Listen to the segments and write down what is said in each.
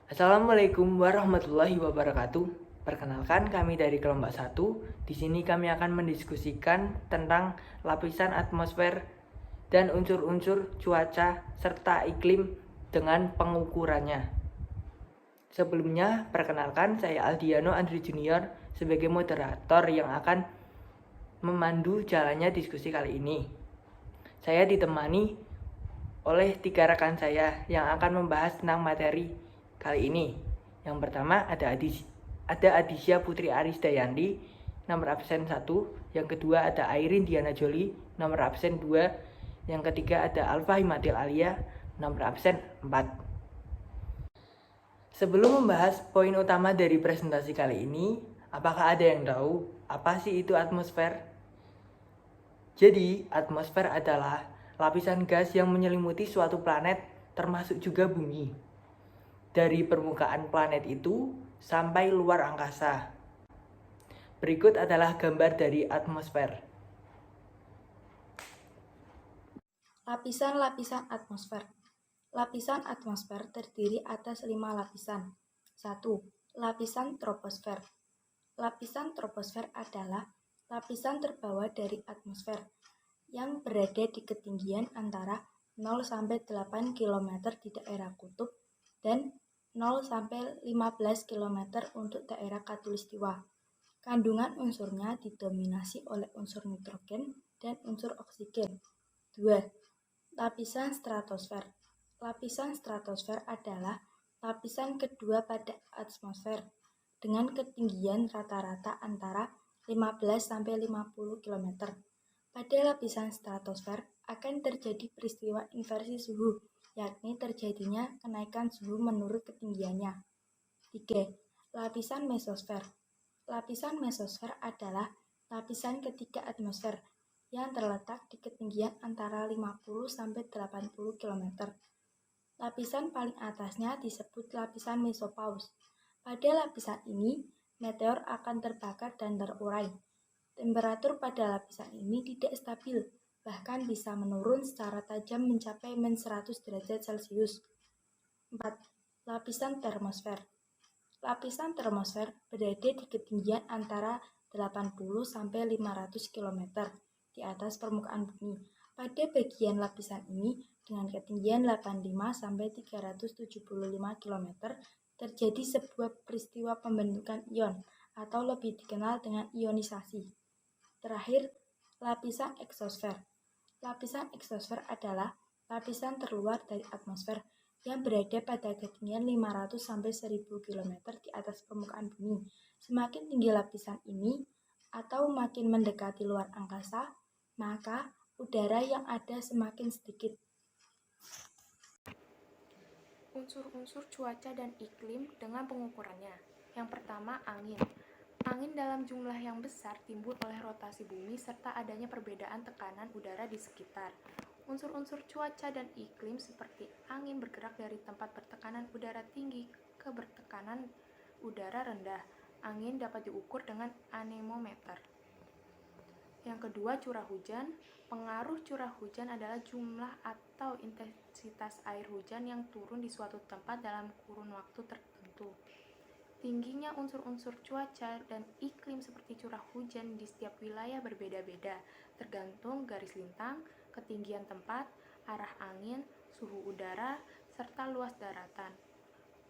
Assalamualaikum warahmatullahi wabarakatuh. Perkenalkan, kami dari kelompok 1. Di sini kami akan mendiskusikan tentang lapisan atmosfer dan unsur-unsur cuaca serta iklim dengan pengukurannya. Sebelumnya, perkenalkan, saya Aldiano Andri Junior sebagai moderator yang akan memandu jalannya diskusi kali ini. Saya ditemani oleh 3 rekan saya yang akan membahas tentang materi kali ini. Yang pertama ada Adisya Putri Arisdayanti, nomor absen 1. Yang kedua ada Airin Diana Joli, nomor absen 2. Yang ketiga ada Alfa Himatil Alia, nomor absen 4. Sebelum membahas poin utama dari presentasi kali ini, apakah ada yang tahu apa sih itu atmosfer? Jadi, atmosfer adalah lapisan gas yang menyelimuti suatu planet, termasuk juga bumi. Dari permukaan planet itu sampai luar angkasa. Berikut adalah gambar dari atmosfer. Lapisan-lapisan atmosfer. Lapisan atmosfer terdiri atas 5 lapisan. 1. Lapisan troposfer. Lapisan troposfer adalah lapisan terbawah dari atmosfer yang berada di ketinggian antara 0 sampai 8 km di daerah kutub dan 0 sampai 15 km untuk daerah khatulistiwa. Kandungan unsurnya didominasi oleh unsur nitrogen dan unsur oksigen. 2. Lapisan stratosfer. Lapisan stratosfer adalah lapisan kedua pada atmosfer dengan ketinggian rata-rata antara 15-50 km. Pada lapisan stratosfer akan terjadi peristiwa inversi suhu, yakni terjadinya kenaikan suhu menurut ketinggiannya. 3. Lapisan mesosfer. Lapisan mesosfer adalah lapisan ketiga atmosfer yang terletak di ketinggian antara 50-80 km. Lapisan paling atasnya disebut lapisan mesopaus. Pada lapisan ini, meteor akan terbakar dan terurai. Temperatur pada lapisan ini tidak stabil, bahkan bisa menurun secara tajam mencapai -100 derajat Celcius. 4. Lapisan termosfer. Lapisan termosfer berada di ketinggian antara 80-500 km di atas permukaan bumi. Pada bagian lapisan ini, dengan ketinggian 85-375 km, terjadi sebuah peristiwa pembentukan ion, atau lebih dikenal dengan ionisasi. Terakhir, lapisan eksosfer. Lapisan eksosfer adalah lapisan terluar dari atmosfer yang berada pada ketinggian 500-1000 km di atas permukaan bumi. Semakin tinggi lapisan ini atau makin mendekati luar angkasa, maka udara yang ada semakin sedikit. Unsur-unsur cuaca dan iklim dengan pengukurannya. Yang pertama, angin. Angin dalam jumlah yang besar timbul oleh rotasi bumi serta adanya perbedaan tekanan udara di sekitar. Unsur-unsur cuaca dan iklim seperti angin bergerak dari tempat bertekanan udara tinggi ke bertekanan udara rendah. Angin dapat diukur dengan anemometer. Yang kedua, curah hujan. Pengaruh curah hujan adalah jumlah atau intensitas air hujan yang turun di suatu tempat dalam kurun waktu tertentu. Tingginya unsur-unsur cuaca dan iklim seperti curah hujan di setiap wilayah berbeda-beda, tergantung garis lintang, ketinggian tempat, arah angin, suhu udara, serta luas daratan.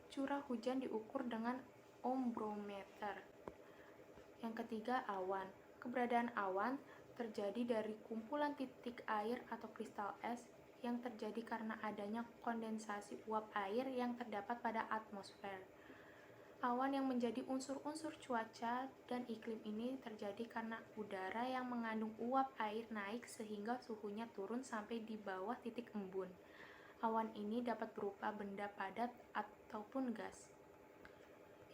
Curah hujan diukur dengan ombrometer. Yang ketiga, awan. Keberadaan awan terjadi dari kumpulan titik air atau kristal es yang terjadi karena adanya kondensasi uap air yang terdapat pada atmosfer. Awan yang menjadi unsur-unsur cuaca dan iklim ini terjadi karena udara yang mengandung uap air naik sehingga suhunya turun sampai di bawah titik embun. Awan ini dapat berupa benda padat ataupun gas.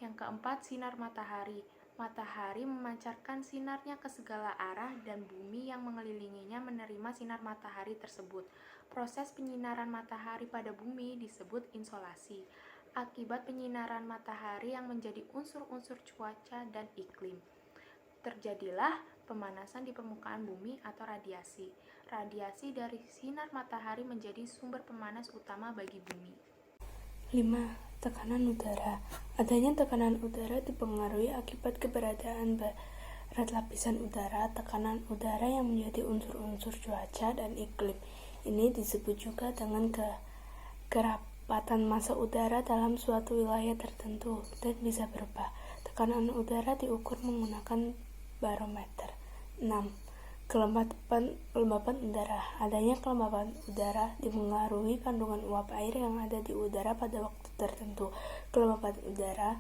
Yang keempat, sinar matahari. Matahari memancarkan sinarnya ke segala arah dan bumi yang mengelilinginya menerima sinar matahari tersebut. Proses penyinaran matahari pada bumi disebut insolasi. Akibat penyinaran matahari yang menjadi unsur-unsur cuaca dan iklim, terjadilah pemanasan di permukaan bumi atau radiasi. Radiasi dari sinar matahari menjadi sumber pemanas utama bagi bumi. 5. Tekanan udara. Adanya tekanan udara dipengaruhi akibat keberadaan berat lapisan udara. Tekanan udara yang menjadi unsur-unsur cuaca dan iklim. Ini disebut juga dengan kerapatan massa udara dalam suatu wilayah tertentu dan bisa berubah. Tekanan udara diukur menggunakan barometer. 6. Kelembapan udara. Adanya kelembapan udara dipengaruhi kandungan uap air yang ada di udara pada waktu tertentu. Kelembapan udara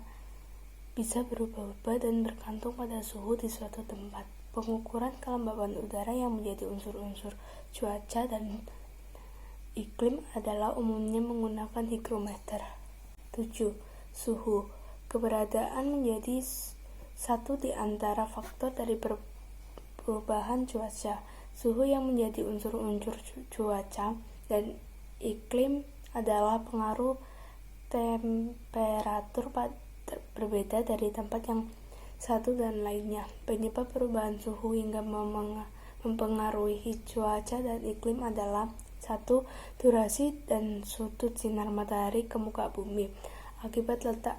bisa berubah-ubah dan bergantung pada suhu di suatu tempat. Pengukuran kelembapan udara yang menjadi unsur-unsur cuaca dan iklim adalah umumnya menggunakan higrometer. 7. Suhu. Keberadaan menjadi satu di antara faktor dari perubahan cuaca. Suhu yang menjadi unsur-unsur cuaca dan iklim adalah pengaruh temperatur berbeda dari tempat yang satu dan lainnya. Penyebab perubahan suhu hingga mempengaruhi cuaca dan iklim adalah 1. Durasi dan sudut sinar matahari ke muka bumi akibat letak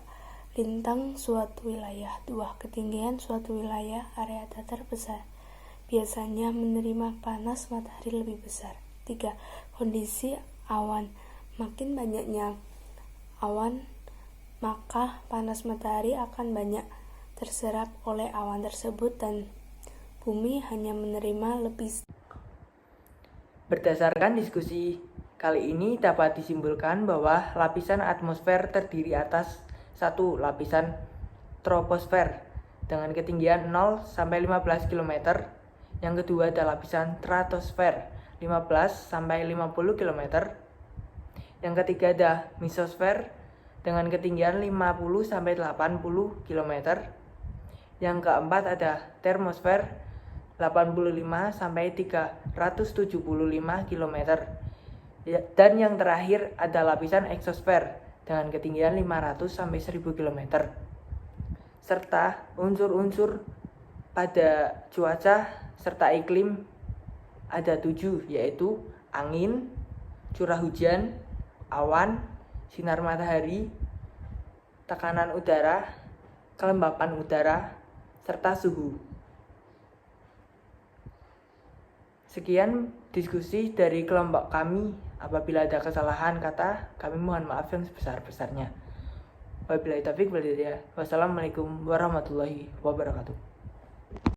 lintang suatu wilayah. 2. Ketinggian suatu wilayah area datar besar biasanya menerima panas matahari lebih besar. 3. Kondisi awan. Makin banyaknya awan, maka panas matahari akan banyak terserap oleh awan tersebut dan bumi hanya menerima lebih. Berdasarkan diskusi kali ini dapat disimpulkan bahwa lapisan atmosfer terdiri atas 1. Lapisan troposfer dengan ketinggian 0 sampai 15 km. Yang kedua adalah lapisan stratosfer 15 sampai 50 km. Yang ketiga ada mesosfer dengan ketinggian 50 sampai 80 km. Yang keempat ada termosfer 85 sampai 375 km. Dan yang terakhir ada lapisan eksosfer dengan ketinggian 500 sampai 1000 km. Serta unsur-unsur pada cuaca serta iklim ada 7, yaitu angin, curah hujan, awan, sinar matahari, tekanan udara, kelembapan udara, serta suhu. Sekian diskusi dari kelompok kami. Apabila ada kesalahan kata, kami mohon maaf yang sebesar-besarnya. Wabillahi taufiq wal hidayah. Wassalamualaikum warahmatullahi wabarakatuh.